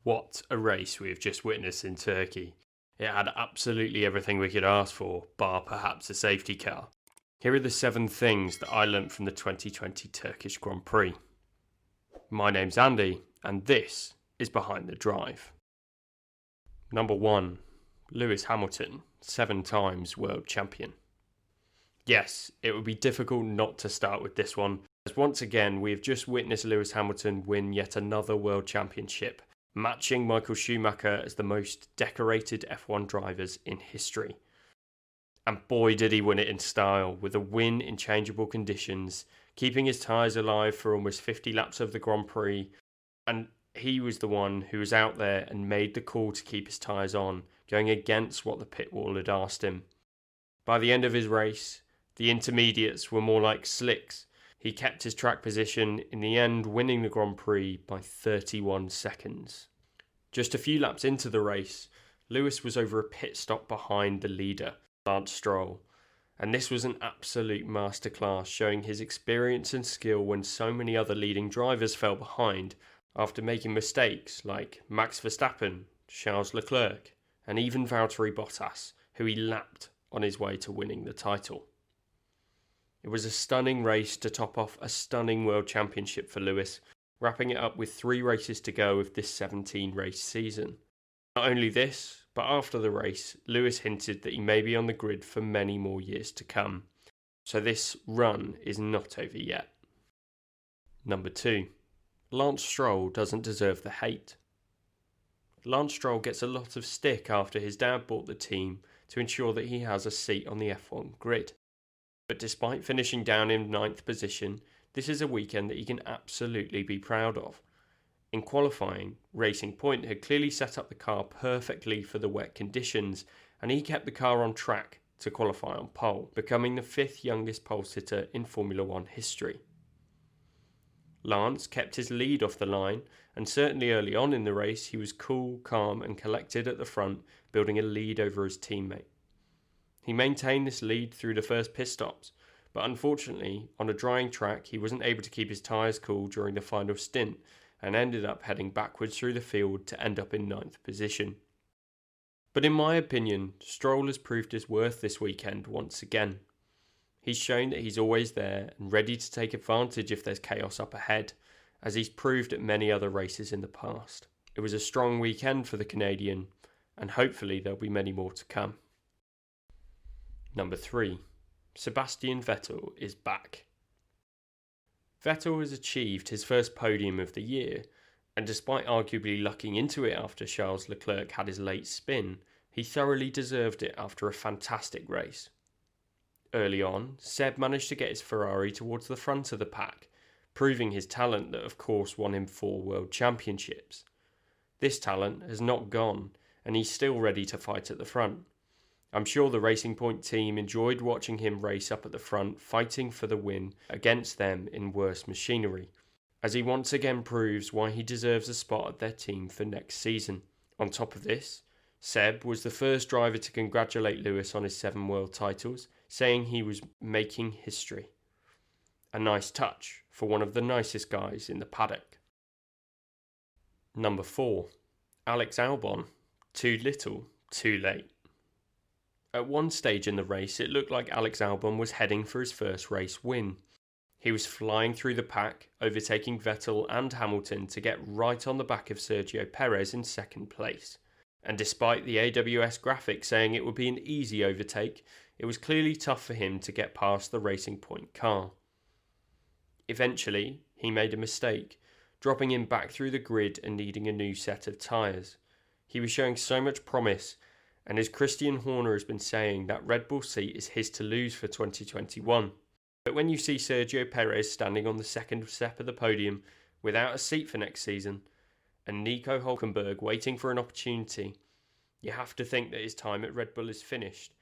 What a race we have just witnessed in Turkey. It had absolutely everything we could ask for, bar perhaps a safety car. Here are the 7 things that I learnt from the 2020 Turkish Grand Prix. My name's Andy, and this is Behind the Drive. Number 1. Lewis Hamilton, 7 times world champion. Yes, it would be difficult not to start with this one, as once again we have just witnessed Lewis Hamilton win yet another world championship, matching Michael Schumacher as the most decorated F1 drivers in history. And boy did he win it in style, with a win in changeable conditions, keeping his tyres alive for almost 50 laps of the Grand Prix, and he was the one who was out there and made the call to keep his tyres on, going against what the pit wall had asked him. By the end of his race, the intermediates were more like slicks. He kept his track position, in the end winning the Grand Prix by 31 seconds. Just a few laps into the race, Lewis was over a pit stop behind the leader, STROLL, and this was an absolute masterclass, showing his experience and skill when so many other leading drivers fell behind after making mistakes like Max Verstappen, Charles Leclerc, and even Valtteri Bottas, who he lapped on his way to winning the title. It was a stunning race to top off a stunning world championship for Lewis, wrapping it up with 3 races to go of this 17-race season. Not only this, but after the race, Lewis hinted that he may be on the grid for many more years to come. So this run is not over yet. Number 2. Lance Stroll doesn't deserve the hate. Lance Stroll gets a lot of stick after his dad bought the team to ensure that he has a seat on the F1 grid. But despite finishing down in 9th position, this is a weekend that he can absolutely be proud of. In qualifying, Racing Point had clearly set up the car perfectly for the wet conditions, and he kept the car on track to qualify on pole, becoming the 5th youngest pole sitter in Formula 1 history. Lance kept his lead off the line, and certainly early on in the race he was cool, calm and collected at the front, building a lead over his teammate. He maintained this lead through the first pit stops, but unfortunately on a drying track he wasn't able to keep his tyres cool during the final stint and ended up heading backwards through the field to end up in 9th position. But in my opinion, Stroll has proved his worth this weekend once again. He's shown that he's always there and ready to take advantage if there's chaos up ahead, as he's proved at many other races in the past. It was a strong weekend for the Canadian, and hopefully there'll be many more to come. Number 3. Sebastian Vettel is back. Vettel has achieved his first podium of the year, and despite arguably lucking into it after Charles Leclerc had his late spin, he thoroughly deserved it after a fantastic race. Early on, Seb managed to get his Ferrari towards the front of the pack, proving his talent that of course won him 4 world championships. This talent has not gone, and he's still ready to fight at the front. I'm sure the Racing Point team enjoyed watching him race up at the front, fighting for the win against them in worse machinery, as he once again proves why he deserves a spot at their team for next season. On top of this, Seb was the first driver to congratulate Lewis on his 7 world titles, saying he was making history. A nice touch for one of the nicest guys in the paddock. Number 4. Alex Albon. Too little, too late. At one stage in the race, it looked like Alex Albon was heading for his first race win. He was flying through the pack, overtaking Vettel and Hamilton to get right on the back of Sergio Perez in 2nd place. And despite the AWS graphic saying it would be an easy overtake, it was clearly tough for him to get past the Racing Point car. Eventually, he made a mistake, dropping him back through the grid and needing a new set of tyres. He was showing so much promise, and as Christian Horner has been saying, that Red Bull seat is his to lose for 2021. But when you see Sergio Perez standing on the 2nd step of the podium without a seat for next season, and Nico Hülkenberg waiting for an opportunity, you have to think that his time at Red Bull is finished.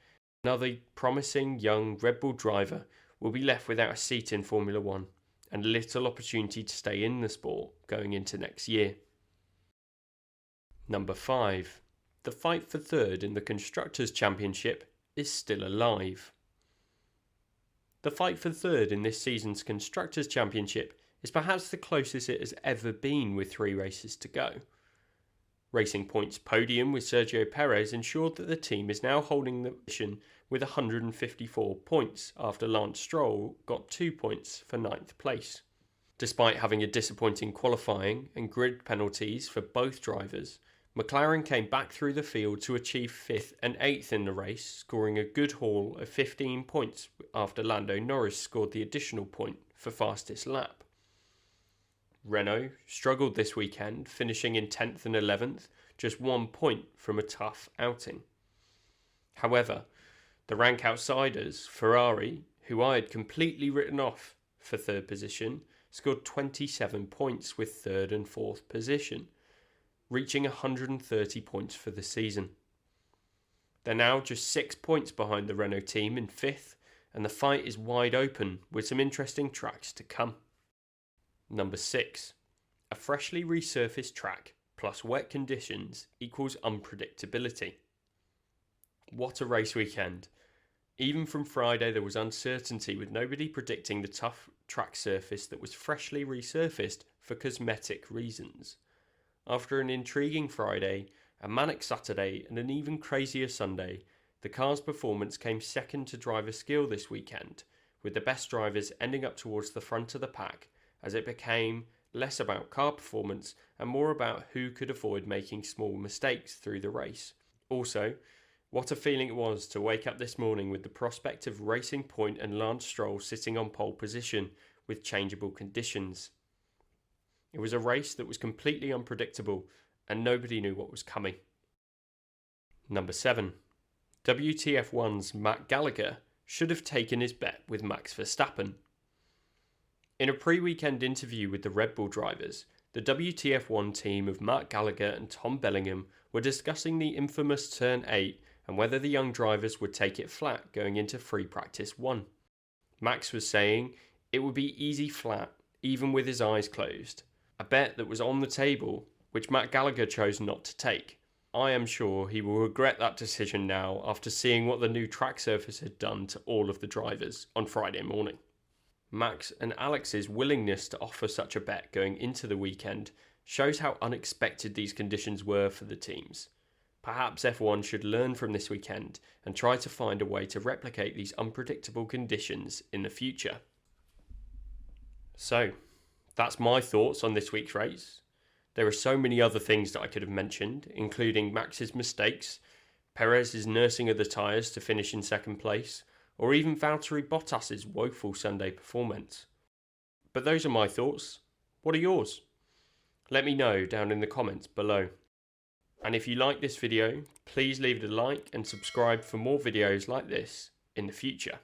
Another promising young Red Bull driver will be left without a seat in Formula 1 and little opportunity to stay in the sport going into next year. Number 5. The fight for 3rd in the Constructors' Championship is still alive. The fight for 3rd in this season's Constructors' Championship is perhaps the closest it has ever been with 3 races to go. Racing Point's podium with Sergio Perez ensured that the team is now holding the position with 154 points after Lance Stroll got 2 points for 9th place. Despite having a disappointing qualifying and grid penalties for both drivers, McLaren came back through the field to achieve 5th and 8th in the race, scoring a good haul of 15 points after Lando Norris scored the additional point for fastest lap. Renault struggled this weekend, finishing in 10th and 11th, just 1 point from a tough outing. However, the rank outsiders, Ferrari, who I had completely written off for 3rd position, scored 27 points with 3rd and 4th position, reaching 130 points for the season. They're now just 6 points behind the Renault team in 5th, and the fight is wide open with some interesting tracks to come. Number 6. A freshly resurfaced track plus wet conditions equals unpredictability. What a race weekend. Even from Friday there was uncertainty with nobody predicting the tough track surface that was freshly resurfaced for cosmetic reasons. After an intriguing Friday, a manic Saturday and an even crazier Sunday, the car's performance came second to driver skill this weekend, with the best drivers ending up towards the front of the pack as it became less about car performance and more about who could avoid making small mistakes through the race. Also, what a feeling it was to wake up this morning with the prospect of Racing Point and Lance Stroll sitting on pole position with changeable conditions. It was a race that was completely unpredictable and nobody knew what was coming. Number 7. WTF1's Matt Gallagher should have taken his bet with Max Verstappen. In a pre-weekend interview with the Red Bull drivers, the WTF1 team of Matt Gallagher and Tom Bellingham were discussing the infamous Turn 8 and whether the young drivers would take it flat going into free practice 1. Max was saying it would be easy flat, even with his eyes closed. A bet that was on the table, which Matt Gallagher chose not to take. I am sure he will regret that decision now after seeing what the new track surface had done to all of the drivers on Friday morning. Max and Alex's willingness to offer such a bet going into the weekend shows how unexpected these conditions were for the teams. Perhaps F1 should learn from this weekend and try to find a way to replicate these unpredictable conditions in the future. So, that's my thoughts on this week's race. There are so many other things that I could have mentioned, including Max's mistakes, Perez's nursing of the tyres to finish in 2nd place, or even Valtteri Bottas's woeful Sunday performance. But those are my thoughts. What are yours? Let me know down in the comments below. And if you like this video, please leave it a like and subscribe for more videos like this in the future.